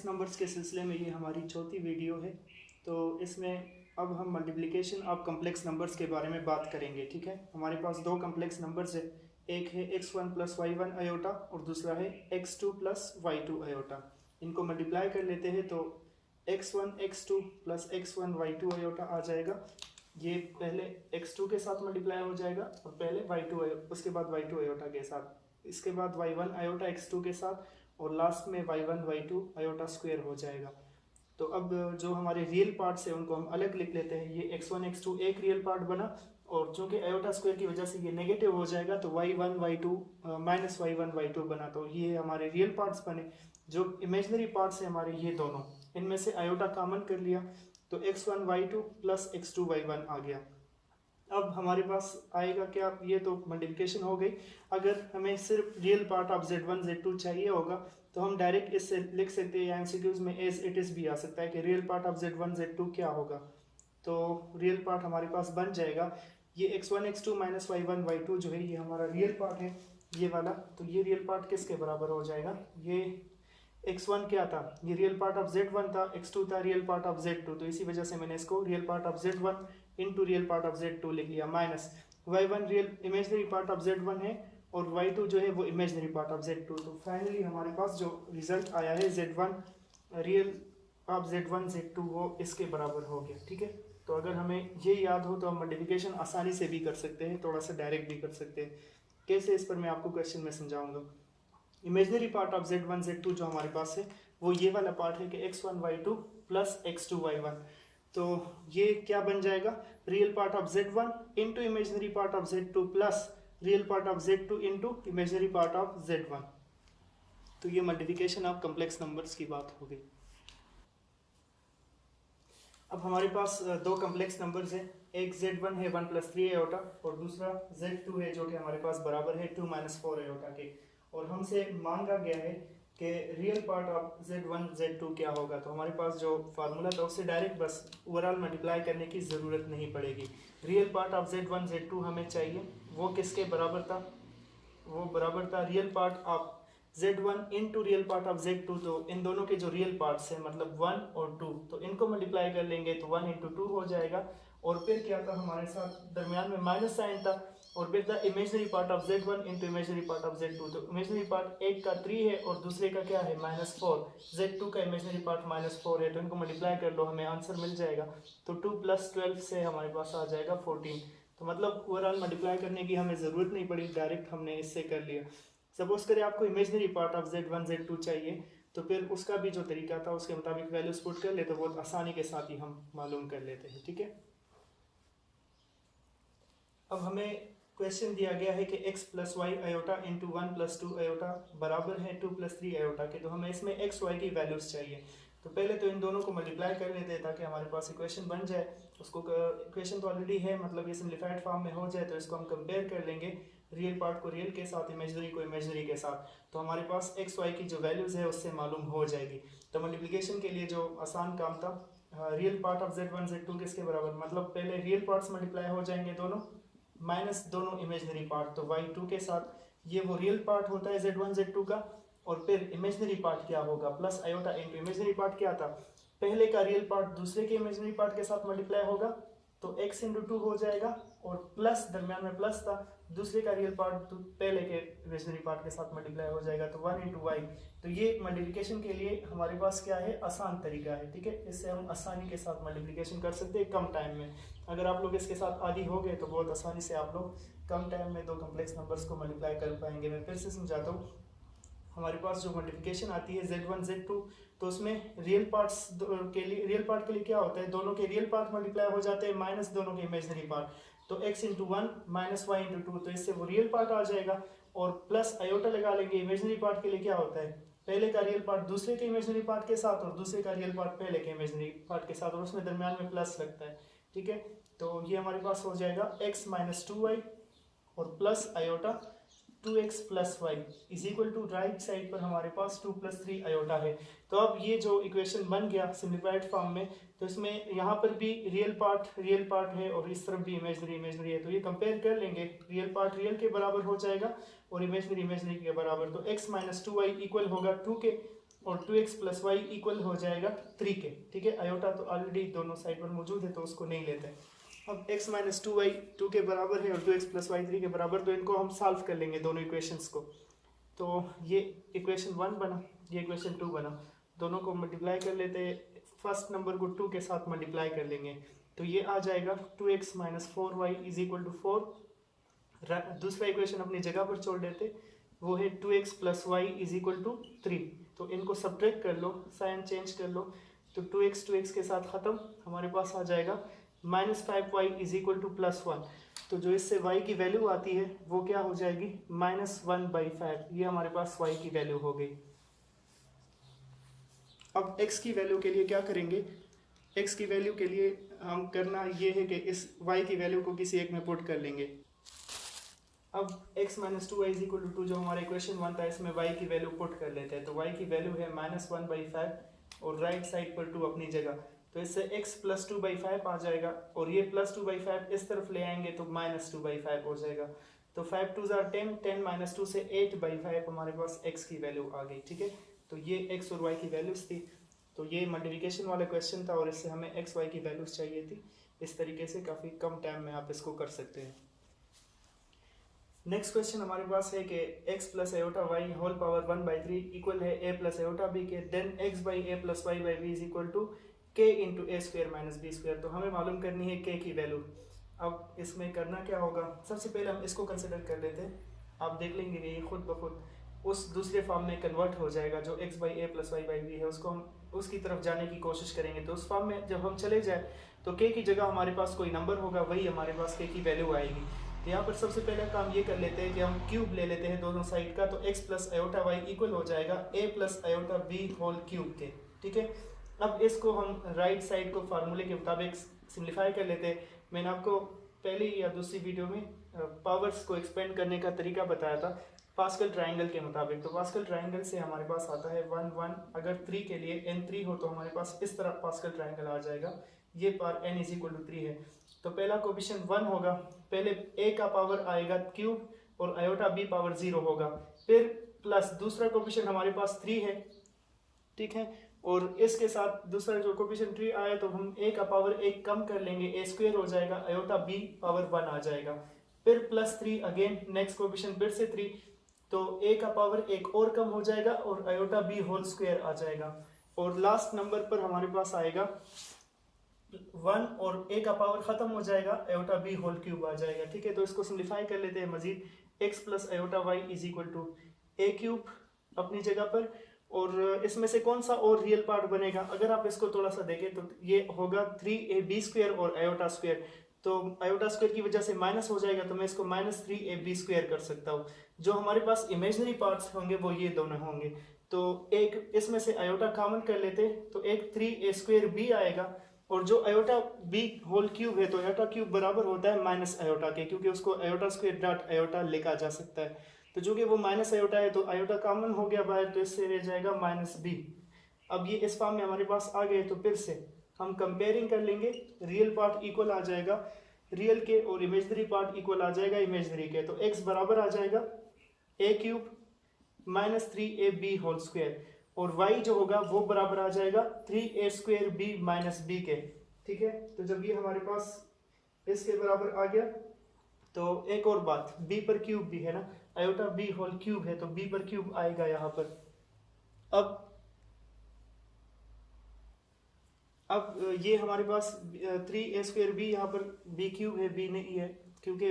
Complex numbers के सिलसिले में ये हमारी चौथी वीडियो है। तो इसमें अब हम मल्टीप्लिकेशन ऑफ कॉम्प्लेक्स नंबर्स के बारे में बात करेंगे। ठीक है, हमारे पास दो कॉम्प्लेक्स नंबर्स है, एक है x1 प्लस y1 आयोटा और दूसरा है x2 प्लस y2 आयोटा। इनको मल्टीप्लाई कर लेते हैं तो x1 x2 plus x1 y2 iota आ जाएगा। ये पहले x2 के साथ मल्टीप्लाई हो जाएगा और पहले y2 उसके बाद y2 आयोटा के साथ, इसके बाद y1 आयोटा x2 के साथ और लास्ट में y1 y2 आयोटा स्क्वायर हो जाएगा। तो अब जो हमारे रियल पार्ट्स है उनको हम अलग लिख लेते हैं। ये x1 x2 एक रियल पार्ट बना और चूंकि आयोटा स्क्वायर की वजह से ये नेगेटिव हो जाएगा तो y1 y2 minus y1 y2 बना, तो ये हमारे रियल पार्ट्स बने। जो इमेजनरी पार्ट्स है हमारे ये दोनों, इनमें से आयोटा कॉमन कर लिया तो x1 y2 plus x2 y1 आ गया। अब हमारे पास आएगा क्या, ये तो मल्टीप्लिकेशन हो गई। अगर हमें सिर्फ real part of z1 z2 चाहिए होगा तो हम डायरेक्ट इससे लिख सकते हैं, या एमसीक्यूज में एज इट इज भी आ सकता है कि real part of z1 z2 क्या होगा। तो रियल पार्ट हमारे पास बन जाएगा ये x1 x2 minus y1 y2 जो है ये हमारा रियल पार्ट है, ये वाला। तो ये रियल पार्ट किसके बराबर हो जाएगा, ये x1 क्या था, ये रियल पार्ट ऑफ z1 था, x2 था रियल पार्ट ऑफ z2, तो इसी वजह से मैंने इसको real part of z1 into real part of z2 लिख लिया, minus y1 real imaginary part of z1 है और y2 जो है वो इमेजनरी पार्ट ऑफ z2। तो फाइनली हमारे पास जो रिजल्ट आया है z1 real of z1 z2 वो इसके बराबर हो गया। ठीक है, तो अगर हमें ये याद हो तो हम मल्टीप्लिकेशन आसानी से भी कर सकते हैं, थोड़ा सा डायरेक्ट भी कर सकते हैं। कैसे, इस पर मैं आपको क्वेश्चन में समझाऊंगा। Imaginary part of z1 z2 जो हमारे पास है वो ये वाला पार्ट है कि x1 y2 plus x2 y1। तो ये क्या बन जाएगा, real part of z1 into imaginary part of z2 plus real part of z2 into imaginary part of z1। तो ये मल्टीप्लिकेशन ऑफ कॉम्प्लेक्स नंबर्स की बात हो गई। अब हमारे पास दो कॉम्प्लेक्स नंबर्स हैं, एक z1 है 1 प्लस 3 आयोटा और दूसरा z2 है जो कि हमारे पास बराबर है 2 माइनस 4 आयोटा के। और हमसे मांगा गया है कि real part of z1 z2 क्या होगा। तो हमारे पास जो फार्मूला था उससे डायरेक्ट बस ओवरऑल मल्टीप्लाई करने की ज़रूरत नहीं पड़ेगी। Real part of z1 z2 हमें चाहिए, वो किसके बराबर था, वो बराबर था real part of z1 into real part of z2। तो इन दोनों के जो रियल पार्ट्स हैं मतलब 1 और 2, तो इनको मल्टीप्लाई कर लेंगे तो 1 इंटू 2 हो जाएगा। और फिर क्या था, हमारे साथ दरमियान में माइनस साइन था और फिर था imaginary part of z1 into imaginary part of z2। तो इमेजनरी पार्ट एक का 3 है और दूसरे का क्या है -4, z2 का इमेजनरी पार्ट -4 है, तो इनको मल्टीप्लाई कर लो हमें आंसर मिल जाएगा। तो 2 प्लस 12 से हमारे पास आ जाएगा 14। तो मतलब ओवरऑल मल्टीप्लाई करने की हमें ज़रूरत नहीं पड़ी, डायरेक्ट हमने इससे कर लिया। सपोज करें आपको imaginary part of z1 z2 चाहिए तो फिर उसका भी जो तरीका था उसके मुताबिक वैल्यूज पुट कर ले तो बहुत आसानी के साथ ही हम मालूम कर लेते हैं। ठीक है, अब हमें क्वेश्चन दिया गया है कि x plus Y iota into 1 plus 2 iota बराबर है 2 प्लस 3 आयोटा के। तो हमें इसमें x y की वैल्यूज चाहिए। तो पहले तो इन दोनों को मल्टीप्लाई कर लेते हैं ताकि हमारे पास इक्वेशन बन जाए। उसको इक्वेशन तो ऑलरेडी है, मतलब ये सिम्प्लीफाइड फॉर्म में हो जाए तो इसको हम कंपेयर कर लेंगे, रियल पार्ट को रियल के साथ, इमेजनरी को इमेजनरी के साथ। तो हमारे पास एक्स वाई की जो वैल्यूज़ है उससे मालूम हो जाएगी। तो मल्टीप्लिकेशन के लिए जो आसान काम था, real part of z1 z2 किसके बराबर, मतलब पहले रियल पार्ट्स मल्टीप्लाई हो जाएंगे दोनों माइनस दोनों इमेजनरी पार्ट, तो y2 के साथ ये वो रियल पार्ट होता है z1 z2 का। और फिर इमेजनरी पार्ट क्या होगा, plus iota into imaginary part क्या था, पहले का रियल पार्ट दूसरे के इमेजनरी पार्ट के साथ मल्टीप्लाई होगा तो x इंटू 2 हो जाएगा और प्लस दरमियान में प्लस था, दूसरे का रियल पार्ट पहले के इमेजनरी पार्ट के साथ मल्टीप्लाई हो जाएगा तो 1 इंटू वाई। तो ये मल्टीप्लिकेशन के लिए हमारे पास क्या है, आसान तरीका है। ठीक है, इससे हम आसानी के साथ मल्टीप्लिकेशन कर सकते हैं कम टाइम में। अगर आप लोग इसके साथ आदी हो गए तो बहुत आसानी से आप लोग कम टाइम में दो कम्प्लेक्स नंबर्स को मल्टीप्लाई कर पाएंगे। मैं फिर से समझाता हूँ, हमारे पास जो मल्टीप्लिकेशन आती है z1 z2, तो उसमें रियल पार्ट्स के लिए, रियल पार्ट के लिए क्या होता है, दोनों के रियल पार्ट मल्टीप्लाई हो जाते हैं माइनस दोनों के इमेजनरी पार्ट। तो x into 1 minus Y into 2, तो इससे वो रियल पार्ट आ जाएगा और प्लस आयोटा लगा लेंगे। इमेजनरी पार्ट के लिए क्या होता है, पहले का रियल पार्ट दूसरे के इमेजनरी पार्ट के साथ और दूसरे का रियल पार्ट पहले के इमेजनरी पार्ट के साथ, और उसमें दरमियान में प्लस लगता है। ठीक है, तो ये हमारे पास हो जाएगा x माइनस 2y और plus iota 2x plus Y is equal to right side पर हमारे पास 2 प्लस 3 आयोटा है। तो अब ये जो इक्वेशन बन गया सिम्प्लीफाइड फॉर्म में, तो इसमें यहाँ पर भी रियल पार्ट है और इस तरफ भी इमेजनरी है। तो ये कंपेयर कर लेंगे, रियल पार्ट रियल के बराबर हो जाएगा और इमेजनरी के बराबर। तो x माइनस 2y इक्वल होगा 2 के, और 2x प्लस वाई इक्वल हो जाएगा 3 के, ठीक है। आयोटा तो ऑलरेडी दोनों साइड पर मौजूद है तो उसको नहीं लेते हैं। अब x माइनस 2y 2 के बराबर है और 2x प्लस वाई 3 के बराबर, तो इनको हम सॉल्व कर लेंगे दोनों इक्वेशंस को। तो ये इक्वेशन 1 बना, ये इक्वेशन 2 बना, दोनों को मल्टीप्लाई कर लेते हैं। फर्स्ट नंबर को 2 के साथ मल्टीप्लाई कर लेंगे तो ये आ जाएगा 2x minus 4y is equal to 4। दूसरा इक्वेशन अपनी जगह पर छोड़ देते, वो है 2x plus Y is equal to 3। तो इनको सब्ट्रैक्ट कर लो, साइन चेंज कर लो, तो 2x के साथ ख़त्म, हमारे पास आ जाएगा minus 5y is equal two plus 1। तो जो इससे y की वैल्यू आती है वो क्या हो जाएगी, -1/5। ये हमारे पास y की वैल्यू हो गई। अब x की वैल्यू के लिए क्या करेंगे, x की वैल्यू के लिए हम करना ये है कि इस y की वैल्यू को किसी एक में पुट कर लेंगे। अब x minus 2y is equal to 2 जो हमारा इक्वेशन 1 था, इसमें y की वैल्यू पुट कर लेते हैं। तो y की वैल्यू है -1/5 और राइट साइड पर 2 अपनी जगह, तो इससे x प्लस 2/5 आ जाएगा और ये प्लस 2/5 इस तरफ ले आएंगे तो -2/5 हो जाएगा। तो 5 2 ज़ार 10, 10 माइनस 2 से 8/5 हमारे पास x की वैल्यू आ गई, ठीक है। तो ये x और y की वैल्यूज थी। तो ये मल्टीप्लिकेशन वाला क्वेश्चन था और इससे हमें x y की वैल्यूज चाहिए थी। इस तरीके से काफ़ी कम टाइम में आप इसको कर सकते हैं। नेक्स्ट क्वेश्चन हमारे पास है कि x plus iota Y whole power 1/3 equal है a प्लस एओटा b के, then x by A plus Y by B is equal to k into A square minus B square. तो हमें मालूम करनी है k की वैल्यू। अब इसमें करना क्या होगा, सबसे पहले हम इसको कंसिडर कर लेते हैं। आप देख लेंगे कि ये खुद ब खुद उस दूसरे फॉर्म में कन्वर्ट हो जाएगा जो x by A plus Y by B है, उसको हम उसकी तरफ जाने की कोशिश करेंगे। तो उस फॉर्म में जब हम चले जाए तो k की जगह हमारे पास कोई नंबर होगा, वही हमारे पास k की वैल्यू आएगी। तो यहाँ पर सबसे पहले काम ये कर लेते हैं कि हम क्यूब ले लेते हैं दोनों साइड का, तो x plus iota y equal हो जाएगा a plus iota b whole cube के, ठीक है। अब इसको हम राइट साइड को फार्मूले के मुताबिक सिम्प्लीफाई कर लेते हैं। मैंने आपको पहली या दूसरी वीडियो में पावर्स को एक्सपेंड करने का तरीका बताया था पास्कल ट्राइंगल के मुताबिक। तो पास्कल ट्राइंगल से हमारे पास आता है 1 1, अगर 3 के लिए n 3 हो तो हमारे पास इस तरह पास्कल ट्राइंगल आ जाएगा, ये power n is equal to 3 है। तो पहला कोएफिशिएंट 1 होगा, पहले a का पावर आएगा क्यूब और आयोटा b पावर 0 होगा, फिर प्लस दूसरा कोएफिशिएंट हमारे पास 3 है, ठीक है। और इसके साथ दूसरा जो कोएफिशिएंट 3 आया तो हम a का पावर 1 कम कर लेंगे, a स्क्वायर हो जाएगा, आयोटा b पावर 1 आ जाएगा, फिर प्लस 3 अगेन नेक्स्ट कोएफिशिएंट फिर से 3, तो a का पावर 1 और कम हो जाएगा और आयोटा b होल स्क्वायर आ जाएगा। और लास्ट नंबर पर हमारे पास आएगा 1 और a का पावर खत्म हो जाएगा, आयोटा b होल क्यूब आ जाएगा, ठीक है। तो इसको सिंप्लीफाई कर लेते हैं मजीद, x plus iota y is equal to a cube अपनी जगह पर, और इसमें से कौन सा और रियल पार्ट बनेगा, अगर आप इसको थोड़ा सा देखें तो ये होगा 3ab स्क्वायर और आयोटा स्क्वायर। तो आयोटा स्क्वायर की वजह से माइनस हो जाएगा, तो मैं इसको -3ab स्क्वायर कर सकता हूँ। जो हमारे पास इमेजिनरी पार्ट्स होंगे वो ये दोनों होंगे, तो एक इसमें से आयोटा कॉमन कर लेते तो एक 3a स्क्वायर b आएगा, और जो आयोटा b होल क्यूब है तो आयोटा क्यूब बराबर होता है माइनस आयोटा के, क्योंकि उसको आयोटा स्क्वायर डॉट आयोटा लिखा जा सकता है। तो जो कि वो माइनस आयोटा है तो आयोटा कॉमन हो गया बाहर, तो इससे रह जाएगा -b। अब ये इस फॉर्म में हमारे पास आ गए, तो फिर से हम कंपेयरिंग कर लेंगे, रियल पार्ट इक्वल आ जाएगा रियल के और इमेजनरी पार्ट इक्वल आ जाएगा इमेजनरी के। तो x बराबर आ जाएगा a cube -3ab whole square, और y जो होगा वो बराबर आ जाएगा 3a square b minus b के, ठीक है। तो जब ये हमारे पास इसके बराबर आ गया तो एक और बात, b पर क्यूब भी है ना, आयोटा b होल क्यूब है तो b पर क्यूब आएगा यहाँ पर। अब ये हमारे पास 3a स्क्वायर b, यहाँ पर b क्यूब है, b नहीं है क्योंकि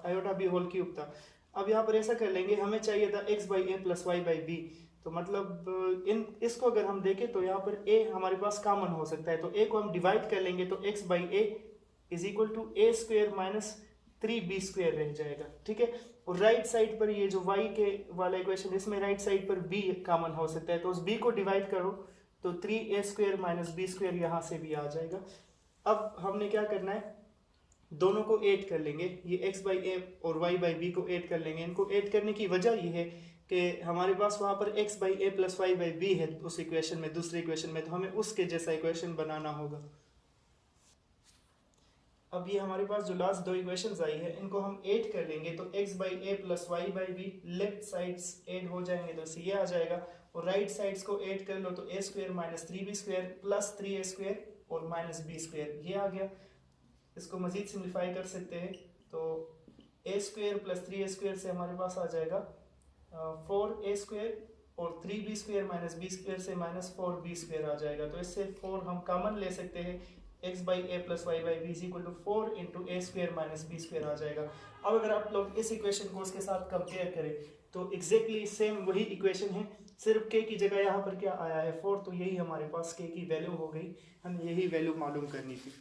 आयोटा b होल क्यूब था। अब यहाँ पर ऐसा कर लेंगे, हमें चाहिए था x by A plus Y by b, तो मतलब इसको अगर हम देखें तो यहाँ पर a हमारे पास कॉमन हो सकता है, तो a को हम डिवाइड कर लेंगे तो x by a is equal to a square minus 3b square रह जाएगा, ठीक है। और राइट साइड पर ये जो y के वाला इक्वेशन, इसमें राइट साइड पर b कॉमन हो सकता है, तो उस b को डिवाइड करो तो 3a square minus b square यहाँ से भी आ जाएगा। अब हमने क्या करना है, दोनों को ऐड कर लेंगे, ये x बाई ए और y बाई बी को ऐड कर लेंगे। इनको ऐड करने की वजह ये है कि हमारे पास वहाँ पर x by A plus Y by B है उस इक्वेशन में, दूसरे इक्वेशन में, तो हमें उसके जैसा इक्वेशन बनाना होगा। अब ये हमारे पास जो लास्ट दो इक्वेशंस आई है इनको हम ऐड कर लेंगे, तो x by A plus Y by b left sides add हो जाएंगे तो इससे ये आ जाएगा, और राइट साइड्स को ऐड कर लो तो ए square minus 3b² plus 3a² और माइनस b², ये आ गया। इसको मजीद सिंप्लीफाई कर सकते हैं तो a² प्लस 3a² से हमारे पास आ जाएगा 4a² और 3b² माइनस b² से माइनस 4b² आ जाएगा। तो इससे 4 हम कॉमन ले सकते हैं, x by A plus Y by B is equal to 4 into a² minus b² आ जाएगा। अब अगर आप लोग इस इक्वेशन को उसके साथ कंपेयर करें तो एग्जैक्टली सेम वही इक्वेशन है, सिर्फ k की जगह यहाँ पर क्या आया है 4, तो यही हमारे पास k की वैल्यू हो गई, हमें यही वैल्यू मालूम करनी थी।